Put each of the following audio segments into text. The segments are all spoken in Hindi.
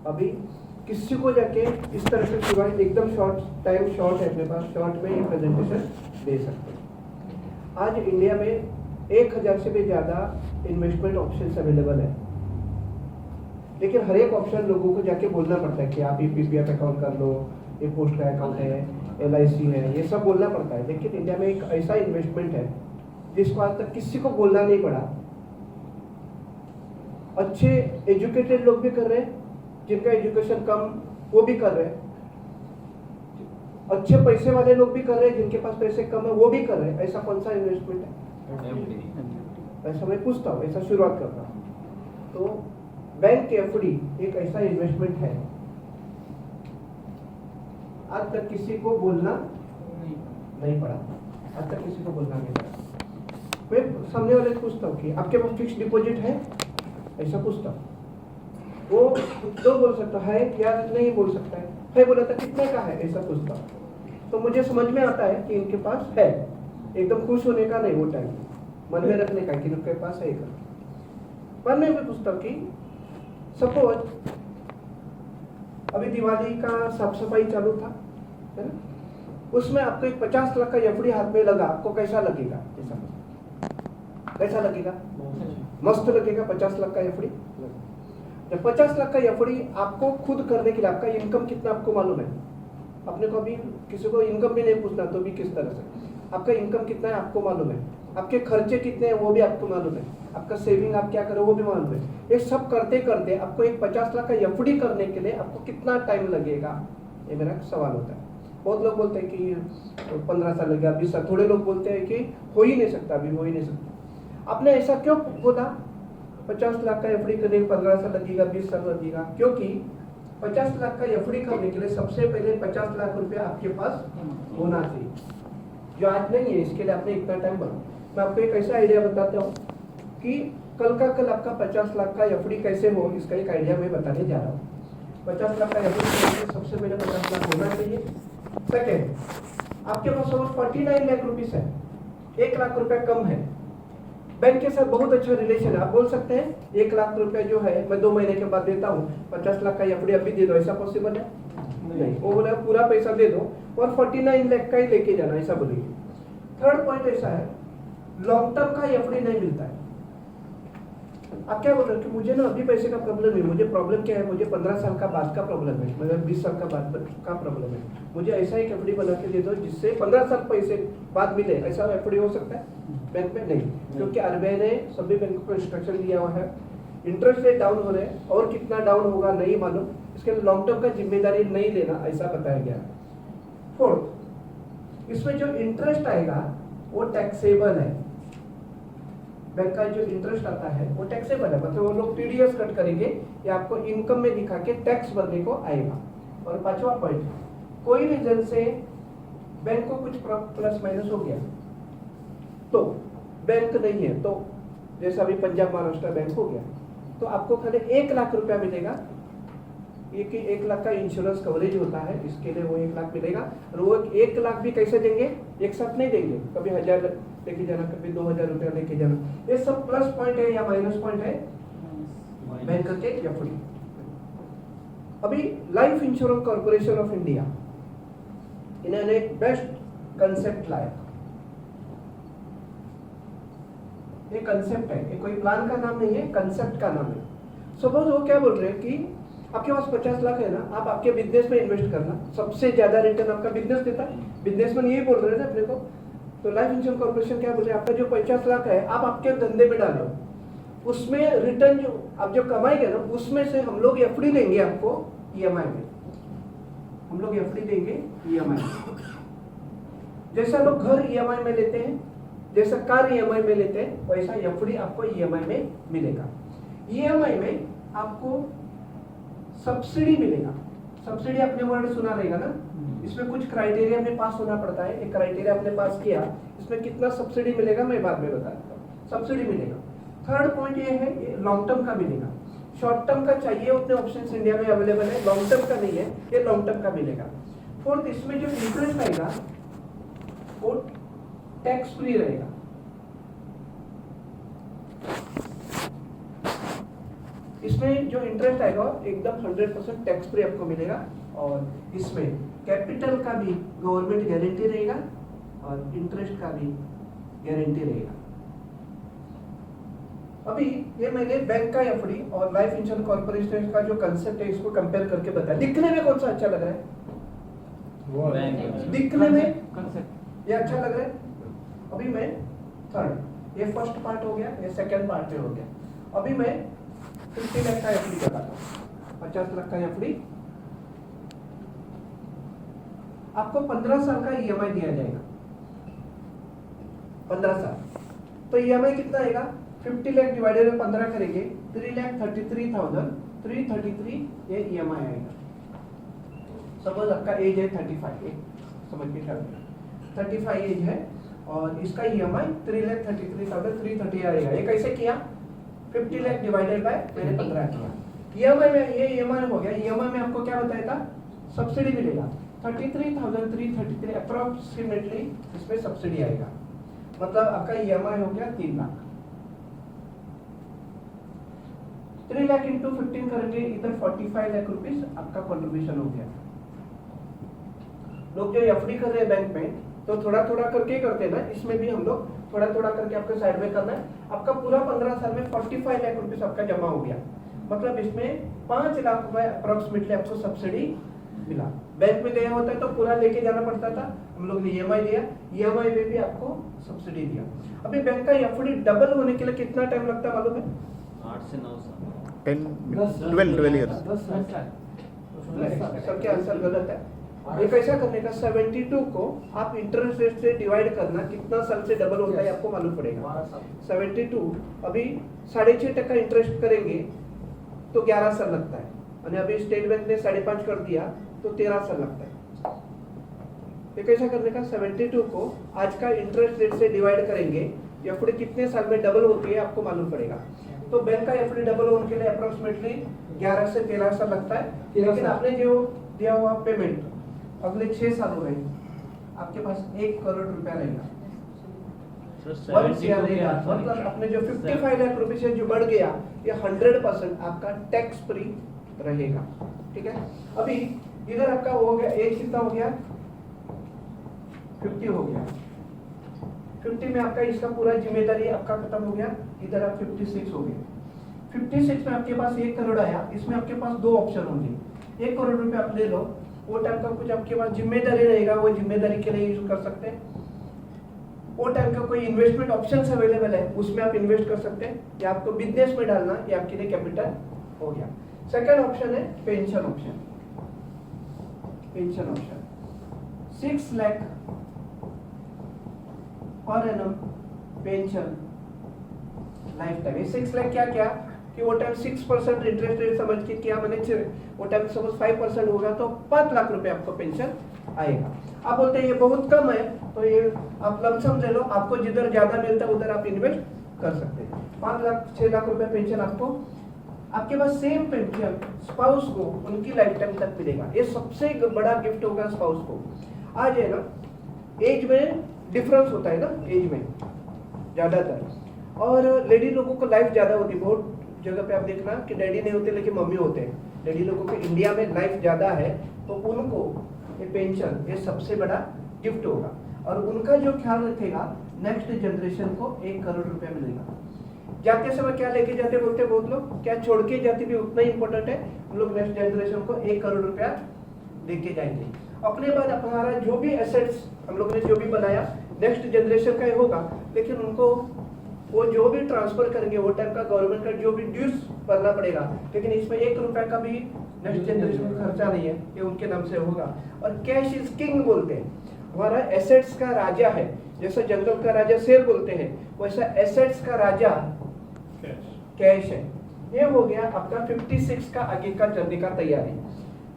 अभी किसी को जाके इस तरह से सिवाय एकदम शॉर्ट टाइम शॉर्ट है अपने पास, शॉर्ट में ये प्रेजेंटेशन दे सकते हैं। आज इंडिया में 1000 से भी ज़्यादा इन्वेस्टमेंट ऑप्शंस अवेलेबल है, लेकिन हर एक ऑप्शन लोगों को जाके बोलना पड़ता है कि आप ये पीपीएफ अकाउंट कर लो, ये पोस्ट का अकाउंट है, LIC है, ये सब बोलना पड़ता है। लेकिन इंडिया में एक ऐसा इन्वेस्टमेंट है जिसको आज तक किसी को बोलना नहीं पड़ा। अच्छे एजुकेटेड लोग भी कर रहे हैं, जिनका एजुकेशन कम वो भी कर रहे हैं, अच्छे पैसे वाले लोग भी कर रहे हैं, जिनके पास पैसे कम है वो भी कर रहे हैं। ऐसा कौन सा इन्वेस्टमेंट है? ऐसा मैं पूछता हूँ, ऐसा शुरुआत करता हूँ। तो बैंक की FD एक ऐसा इन्वेस्टमेंट है, आज तक किसी को बोलना नहीं पड़ा, आज तक किसी को बोलना नहीं पड़ा। मैं सामने वाले से पूछता हूँ कि आपके पास फिक्स डिपॉजिट है, ऐसा पूछता हूँ। वो तो बोल सकता है या नहीं बोल सकता है बोला था कितने का है, ऐसा पूछता हूँ। तो मुझे समझ में आता है कि इनके पास है, एकदम खुश होने का नहीं, वो टाइम मन में रखने का कि इनके पास है। पर मैं भी पूछता हूँ कि सपोज अभी दिवाली का साफ सफाई चालू था, है ना, उसमें आपको एक 50 लाख का FD हाथ में लगा, आपको कैसा लगेगा? कैसा लगेगा? मस्त लगेगा। 50 लाख का FD, जब 50 लाख का FD आपको खुद करने के लिए आपका इनकम कितना आपको मालूम है? अपने को अभी किसी को इनकम भी नहीं पूछना, तो भी किस तरह से आपका इनकम कितना है आपको मालूम है, आपके खर्चे कितने हैं वो भी आपको मालूम है, आपका सेविंग आप क्या करो वो भी मालूम है। ये सब करते करते आपको एक 50 लाख का FD करने के लिए आपको कितना टाइम लगेगा, ये मेरा सवाल होता है। बहुत लोग बोलते हैं कि 15 साल लगेगा, 20 साल, थोड़े लोग बोलते हैं कि हो ही नहीं सकता, अभी हो ही नहीं सकता। आपने ऐसा क्यों बोला 50 लाख का FD करने में 15 साल लगेगा, 20 साल लगेगा? क्योंकि 50 लाख का FD करने के लिए सबसे पहले 50 लाख रुपया आपके पास होना चाहिए, जो आज नहीं है। इसके लिए आपने इतना टाइम बना। मैं आपको एक ऐसा आइडिया बताता हूँ कि कल का कल आपका 50 लाख का FD कैसे हो, इसका एक आइडिया मैं बताने जा रहा हूँ। 50 लाख का FD सबसे पहले 50 लाख होना चाहिए। सेकेंड, आपके पास 49 लाख रुपीस है, 1 लाख रुपया कम है, बैंक के साथ बहुत अच्छा रिलेशन है। आप बोल सकते हैं 1 लाख रुपया जो है मैं 2 महीने के बाद देता हूँ, 50 लाख का FD अभी दे दो, ऐसा पॉसिबल है? नहीं। वो बोला पूरा पैसा दे दो और 49 लाख का ही लेके जाना, ऐसा बोलेंगे। थर्ड पॉइंट ऐसा है, लॉन्ग टर्म का FD नहीं मिलता है। आप क्या बोल रहे हो कि मुझे ना अभी पैसे का प्रॉब्लम है, मुझे प्रॉब्लम क्या है, मुझे 15 साल का बाद का प्रॉब्लम है, मुझे 20 साल का बाद का प्रॉब्लम है, मुझे ऐसा ही FD बना के दे दो जिससे 15 साल पैसे बाद मिले, ऐसा FD हो सकता है? बैंक में नहीं, क्योंकि RBI ने सभी बैंकों को इंस्ट्रक्शन दिया हुआ है, इंटरेस्ट रेट डाउन हो रहे हैं और कितना डाउन होगा नहीं मालूम, इसके लिए लॉन्ग टर्म का जिम्मेदारी नहीं लेना, ऐसा बताया गया। फोर्थ, इसमें जो इंटरेस्ट आएगा वो टैक्सेबल है। बैंक का जो इंटरेस्ट आता है वो टैक्सेबल है, मतलब वो लोग TDS कट करेंगे या आपको इनकम में दिखा के टैक्स भरने को आएगा। और पांचवा पॉइंट, कोई रीजन से बैंक को कुछ प्लस माइनस हो गया तो बैंक नहीं है, तो जैसा अभी पंजाब महाराष्ट्र बैंक हो गया, तो आपको खाली 1 लाख रुपया मिलेगा। ये कि 1 लाख का इंश्योरेंस कवरेज होता है, इसके लिए वो 1 लाख मिलेगा। और वो 1 लाख भी कैसे देंगे, एक साथ नहीं देंगे, कभी 1000 लेके जाना, कभी 2000 रुपया लेके जाना। ये सब प्लस पॉइंट है या माइनस पॉइंट है बैंक के FD। अभी life insurance corporation of India इन्होंने एक बेस्ट कंसेप्ट लाया। ये कंसेप्ट है, ये कोई प्लान का नाम नहीं है, कंसेप्ट का नाम है। सपोज वो क्या बोल रहे हैं कि आपके पास 50 लाख है ना, आप आपके बिजनेस में इन्वेस्ट करना, सबसे ज्यादा रिटर्न आपका बिजनेस देता है। बिजनेसमैन यही बोल रहे हैं अपने को। तो लाइफ इंश्योरेंस कॉर्पोरेशन क्या बोल रहे हैं, आपका जो 50 लाख है आप आपके धंधे में डालो, उसमें रिटर्न जो आप जो कमाएंगे ना उसमें से हम लोग FD देंगे आपको EMI में, हम लोग FD देंगे EMI में। जैसा लोग घर EMI में लेते हैं, जैसा कार EMI में लेते हैं, वैसा FD आपको EMI में मिलेगा। EMI में आपको सब्सिडी मिलेगा। सब्सिडी आपने वर्ड सुना रहेगा ना, इसमें कुछ क्राइटेरिया में पास होना पड़ता है। एक क्राइटेरिया आपने पास किया, इसमें कितना सब्सिडी मिलेगा मैं बाद में बताता हूँ। सब्सिडी मिलेगा। थर्ड पॉइंट ये है, लॉन्ग टर्म का मिलेगा। शॉर्ट टर्म का चाहिए उतने ऑप्शंस इंडिया में अवेलेबल है, लॉन्ग टर्म का नहीं है, ये लॉन्ग टर्म का मिलेगा। फोर्थ, इसमें जो इंटरेस्ट आएगा वो टैक्स फ्री रहेगा। इसमें जो इंटरेस्ट आएगा एकदम 100% टैक्स फ्री आपको मिलेगा, और इसमें कैपिटल का भी गवर्नमेंट गारंटी रहेगा और इंटरेस्ट का भी गारंटी रहेगा। अभी ये मैंने बैंक का एफडी और लाइफ इंश्योरेंस कॉर्पोरेशन का जो कंसेप्ट है इसको कंपेयर करके बताया। दिखने में कौन सा अच्छा लग रहा है? दिखने में ये अच्छा लग रहा है। अभी मैं थर्ड, ये फर्स्ट पार्ट हो गया, ये सेकंड पार्ट में हो गया। अभी मैं 50 लाख का एफडी बताता हूँ, 50 लाख का एफडी। आपको 15 साल का ईएमआई दिया जाएगा, 15 साल। तो ईएमआई कितना आएगा? 50 लाख डिवाइडेड बाय 15 करेंगे, 3,33,333 ये ईएमआई आएगा। सपोज आपका एज है 35, समझ के ख्याल 35 एज है और इसका ईएमआई 3,33,330 आएगा। ये कैसे किया? 50 लाख डिवाइडेड बाय मैंने 15 किया। ईएमआई में ये ईएमआई हो गया। ईएमआई में आपको क्या बताया था? सब्सिडी मिलेगा 33,333 अप्रोक्सीमेटली इसमें सब्सिडी आएगा। मतलब आपका ईएमआई हो गया 3 लाख। 3 लाख इंटू 15 करेंगे, इधर 45 लाख रुपीस आपका कंट्रीब्यूशन हो गया। लोग जो एफडी कर रहे हैं बैंक में तो थोड़ा थोड़ा करके करते हैं ना, इसमें भी हम लोग थोड़ा थोड़ा करके आपको साइड में करना है। आपका पूरा 15 साल में 45 लाख रुपीस आपका जमा हो गया। मतलब इसमें 5 लाख रुपए अप्रोक्सीमेटली आपको सब्सिडी मिला। बैंक में गया होता है तो पूरा लेके जाना पड़ता था, हम लोग ने ईएमआई दिया, ईएमआई में भी आपको सब्सिडी दिया। अभी बैंक का एफडी डबल होने के लिए कितना टाइम लगता है मालूम है? 8 से 9 साल, 12 years। सबके आंसर गलत है। ये कैसा करने का? 72 को आप इंटरेस्ट रेट से डिवाइड करना, कितना साल से डबल होता है आपको मालूम पड़ेगा। 72 अभी 6.5% इंटरेस्ट करेंगे तो 11 साल लगता है, और अभी स्टेट बैंक ने 5.5 कर दिया तो 13 साल लगता है। ये कैसा करने का? 72 को आज का इंटरेस्ट रेट से डिवाइड करेंगे, एफडी कितने साल में डबल होती है आपको मालूम पड़ेगा। तो बैंक का एफडी डबल होने के लिए अप्रोक्सीमेटली 11 से 13 साल लगता है। लेकिन आपने जो दिया हुआ पेमेंट अगले 6 साल हो गए, आपके पास 1 करोड़ रुपया रहेगा। मतलब आपने जो 55 लाख रुपए से जो बढ़ गया, ये 100% आपका टैक्स फ्री रहेगा। ठीक है। अभी इधर आपका हो गया, एक कितना हो गया? 50 हो गया। 50 में आपका इसका पूरा जिम्मेदारी आपका खत्म हो गया। इधर आप 56 हो गए। 56 में आपके पास 1 करोड़ आया। इसमें आपके पास 2 ऑप्शन होंगे। 1 करोड़ रुपए आप ले लो, वो टाइम का कुछ आपके पास जिम्मेदारी रहेगा, वो जिम्मेदारी के लिए यूज कर सकते हैं। वो टाइम का कोई इन्वेस्टमेंट ऑप्शंस अवेलेबल है, उसमें आप इन्वेस्ट कर सकते हैं, या आपको बिजनेस में डालना, ये आपके लिए कैपिटल हो गया। सेकंड ऑप्शन है pension option. Pension option 6 lakh per annum pension life time. 6 lakh क्या क्या कि वो टाइम 6% इंटरेस्ट रेट समझ के किया मैंने, वो टाइम सपोज 5% होगा तो 5 लाख रुपए आपको पेंशन आएगा। आप बोलते हैं ये बहुत कम है, तो ये आप लमसम ले लो, आपको जिधर ज्यादा मिलता है उधर आप इन्वेस्ट कर सकते हैं। 5 लाख 6 लाख रुपए पेंशन आपको, आपके पास सेम पेंशन स्पाउस को उनकी लाइफ टाइम तक मिलेगा। ये सबसे बड़ा गिफ्ट होगा स्पाउस को। आज है ना, एज में डिफरेंस होता है ना, एज में ज्यादातर, और लेडी लोगों को लाइफ ज्यादा होती है। बहुत जगह पे आप देखना कि डैडी नहीं होते लेकिन मम्मी होते हैं। लेडी लोगों को इंडिया में लाइफ ज्यादा है, तो उनको ये पेंशन ये सबसे बड़ा गिफ्ट होगा, और उनका जो ख्याल रखेगा नेक्स्ट जनरेशन को 1 करोड़ रुपया मिलेगा। जाते समय क्या लेके जाते बोलते बहुत लोग, क्या छोड़ के जाते भी उतना ही इंपॉर्टेंट है। हम लोग नेक्स्ट जनरेशन को 1 करोड़ रुपया देके जाएंगे। अपने बाद हमारा जो भी एसेट्स हम लोग ने जो भी बनाया नेक्स्ट जनरेशन का ही होगा, लेकिन उनको वो जो भी ट्रांसफर करेंगे वो टाइम का गवर्नमेंट का जो भी ड्यूज भरना पड़ेगा, लेकिन इसमें 1 रुपया का भी नेक्स्ट जनरेशन का खर्चा नहीं है, ये उनके नाम से होगा। और कैश इज किंग बोलते हैं, हमारा एसेट्स का राजा है। जैसा जंगल का राजा शेर बोलते हैं, वैसा एसेट्स का राजा कैश है। ये हो गया आपका 56 का आगे का चलने का तैयारी।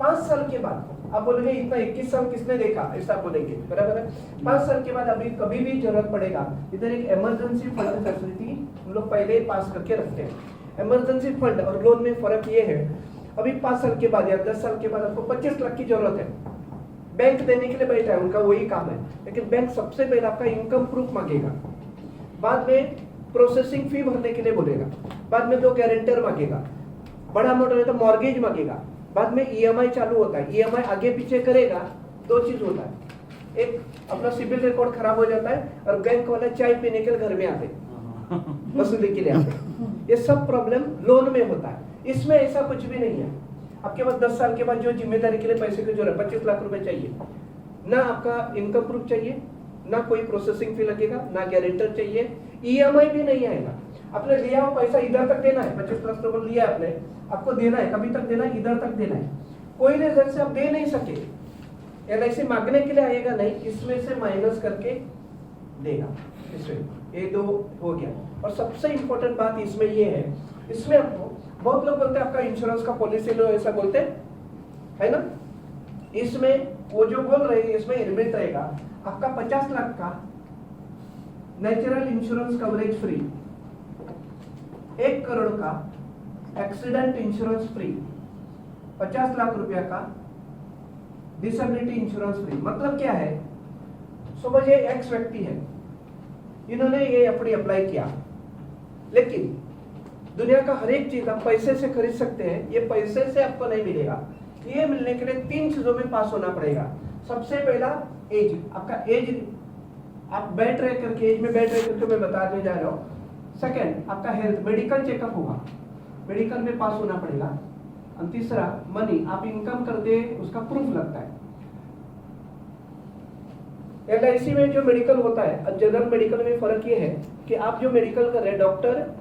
5 साल के बाद आप बोलेंगे इतना 21 साल किसने देखा, ऐसा बोलेंगे, बराबर है। 5 साल के बाद अभी कभी भी जरूरत पड़ेगा, इधर एक इमरजेंसी फंड फैसिलिटी हम लोग पहले ही पास करके रखते हैं। इमरजेंसी फंड और लोन में फर्क ये है, अभी 5 साल के बाद या 10 साल के बाद आपको 25 लाख की जरूरत है, बैंक देने के लिए बैठा है, उनका वही काम है। लेकिन बैंक सबसे पहले आपका इनकम प्रूफ मांगेगा, बाद में प्रोसेसिंग फी भरने के लिए बोलेगा, बाद में 2 गारंटर मांगेगा, बड़ा अमाउंट है तो मॉर्गेज मांगेगा, बाद में ईएमआई चालू होता है, ईएमआई आगे पीछे करेगा, दो चीज होता है, एक अपना सिविल रिकॉर्ड खराब हो जाता है और बैंक वाले चाय पीने के लिए घर में आते वसूली के लिए आते। ये सब प्रॉब्लम लोन में होता है, इसमें ऐसा कुछ भी नहीं है। आपके पास 10 साल के बाद जो जिम्मेदारी के लिए पैसे की जरूरत है, 25 लाख रुपए चाहिए, ना आपका इनकम प्रूफ चाहिए, ना कोई प्रोसेसिंग फी लगेगा, ना गारंटर चाहिए, ईएमआई भी नहीं आएगा। आपने लिया हुआ पैसा इधर तक देना है, 25 लाख रुपए लिया आपने, आपको देना है, कभी तक देना है, इधर तक देना है, कोई रीजन से आप दे नहीं सके, एलआईसी मांगने के लिए आएगा नहीं, इसमें से माइनस करके देगा। इसमें ये दो हो गया। और सबसे इंपॉर्टेंट बात इसमें ये है, इसमें आपको बहुत लोग बोलते हैं आपका इंश्योरेंस का पॉलिसी लो, ऐसा बोलते हैं, है ना। इसमें वो जो बोल रहे हैं इसमें इनबिल्ट रहेगा आपका 50 लाख का natural insurance coverage free, 1 crore का एक्सीडेंट इंश्योरेंस फ्री, 50 लाख रुपया का डिसेबिलिटी इंश्योरेंस फ्री। मतलब क्या है, समझिए एक्स व्यक्ति है, इन्होंने ये एफडी अप्लाई किया, लेकिन दुनिया का हर एक चीज आप पैसे से खरीद सकते हैं, ये पैसे से आपको नहीं मिलेगा। ये मिलने के लिए 3 चीजों में पास होना पड़ेगा। सबसे पहला एज, आपका एज, आप बैठ रहे करके एज में बैठ रहे करके मैं बताने जा रहा हूँ। सेकंड, आपका हेल्थ, मेडिकल चेकअप होगा, मेडिकल में पास होना पड़ेगा। और तीसरा मनी, आप इनकम करते उसका प्रूफ लगता है। एलआईसी में जो मेडिकल होता है, जनरल मेडिकल में फर्क ये है कि आप जो मेडिकल कर रहे हैं, डॉक्टर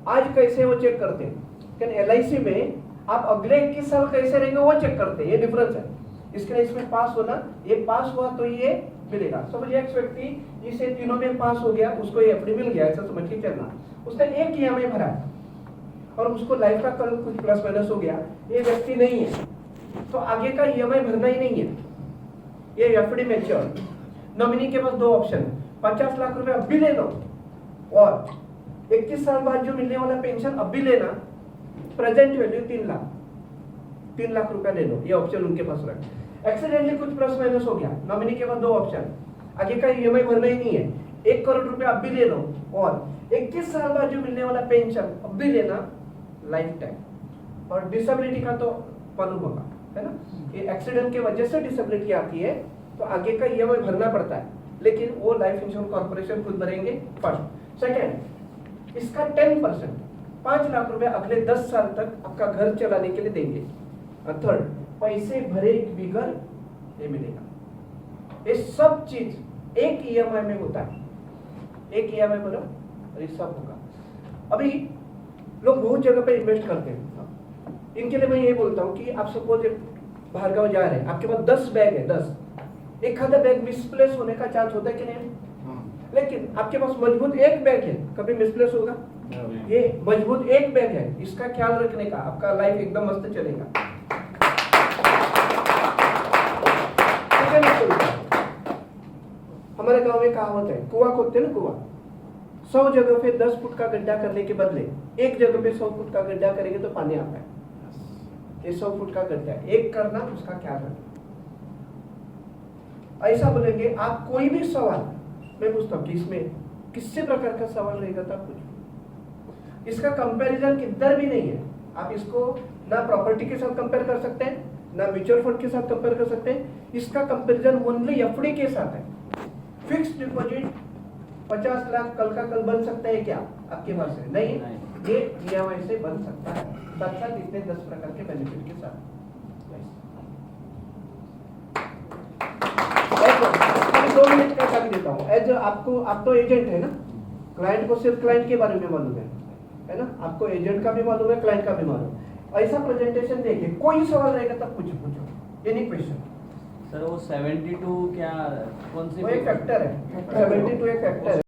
आज कैसे वो चेक करते हैं, लेकिन एलआईसी में आप अगले 21 साल कैसे रहेंगे वो चेक करते हैं, ये डिफरेंस है। इसके लिए इसमें पास होना, ये पास हुआ तो ये मिलेगा। समझिए एक व्यक्ति इसे तीनों में पास हो गया, उसको ये एफडी मिल गया, ऐसा समझ के चलना। उसने एक ईएमआई भरा है और उसको लाइफ का कल कुछ प्लस माइनस हो गया, ये व्यक्ति नहीं है तो आगे का ईएमआई भरना ही नहीं है, ये एफडी मैच्योर। नॉमिनी के पास 2 ऑप्शन, 50 लाख रुपए अब भी ले लो और 21 साल बाद जो मिलने वाला पेंशन अब भी लेना, प्रेजेंट वैल्यू 3 लाख रुपया ले लो, ये ऑप्शन उनके पास रख। एक्सीडेंटली कुछ प्लस माइनस हो गया, नॉमिनी के पास 2 ऑप्शन, आगे का ईएमआई भरना ही नहीं है, 1 करोड़ रुपया अब भी ले लो और 21 साल बाद जो मिलने वाला पेंशन अब भी लेना, लाइफ टाइम। और डिसेबिलिटी का तो मालूम होगा, है ना, ये एक्सीडेंट की वजह से डिसेबिलिटी आती है तो आगे का ईएमआई भरना पड़ता है, लेकिन वो लाइफ इंश्योरेंस कॉर्पोरेशन खुद भरेंगे फर्स्ट। सेकंड, इसका 10% 5 लाख रुपए अगले 10 साल तक आपका घर चलाने के लिए देंगे। और थर्ड, पैसे भरे बिगर ये मिलेगा। ये सब चीज एक ईएमआई में होता है, एक ईएमआई बोलो और ये सब होगा। अभी लोग बहुत जगह पे इन्वेस्ट करते हैं, इनके लिए मैं ये बोलता हूँ कि आप सपोज बाहर गाँव जा रहे हैं, आपके पास 10 बैग है, 10, एक आधा बैग मिसप्लेस होने का चांस होता है कि नहीं, लेकिन आपके पास मजबूत एक बैग है, कभी मिसप्लेस होगा? ये मजबूत एक बैग है, इसका ख्याल रखने का आपका लाइफ एकदम मस्त चलेगा। हमारे गांव में कहावत है, कुआं खोदते ना कुआं, 100 जगह पे 10 फुट का गड्ढा करने के बदले एक जगह पे 100 फुट का गड्ढा करेंगे तो पानी आता है। ये 100 फुट का गड्ढा एक करना, उसका ख्याल रखना। ऐसा बोलेंगे आप कोई भी सवाल मैं पूछता हूँ कि इसमें किसी प्रकार का सवाल रहेगा तब कुछ, इसका कंपैरिजन किधर भी नहीं है। आप इसको ना प्रॉपर्टी के साथ कंपेयर कर सकते हैं, ना म्यूचुअल फंड के साथ कंपेयर कर सकते हैं, इसका कंपैरिजन ओनली एफडी के साथ है। फिक्स्ड डिपॉजिट 50 लाख कल का कल बन सकता है क्या आपके पास है? नहीं, ये ईएमआई से बन सकता है, साथ साथ इतने 10 प्रकार के बेनिफिट के साथ। अभी 2 मिनट का टाइम देता हूँ। एज आपको, आप तो एजेंट है ना, क्लाइंट को सिर्फ क्लाइंट के बारे में मालूम है ना, आपको एजेंट का भी मालूम है, क्लाइंट का भी मालूम। ऐसा प्रेजेंटेशन देखिए, कोई सवाल रहेगा तब पूछो एनी क्वेश्चन। सर वो 72 क्या कौन सी वो एक फैक्टर है, 72 एक फैक्टर है।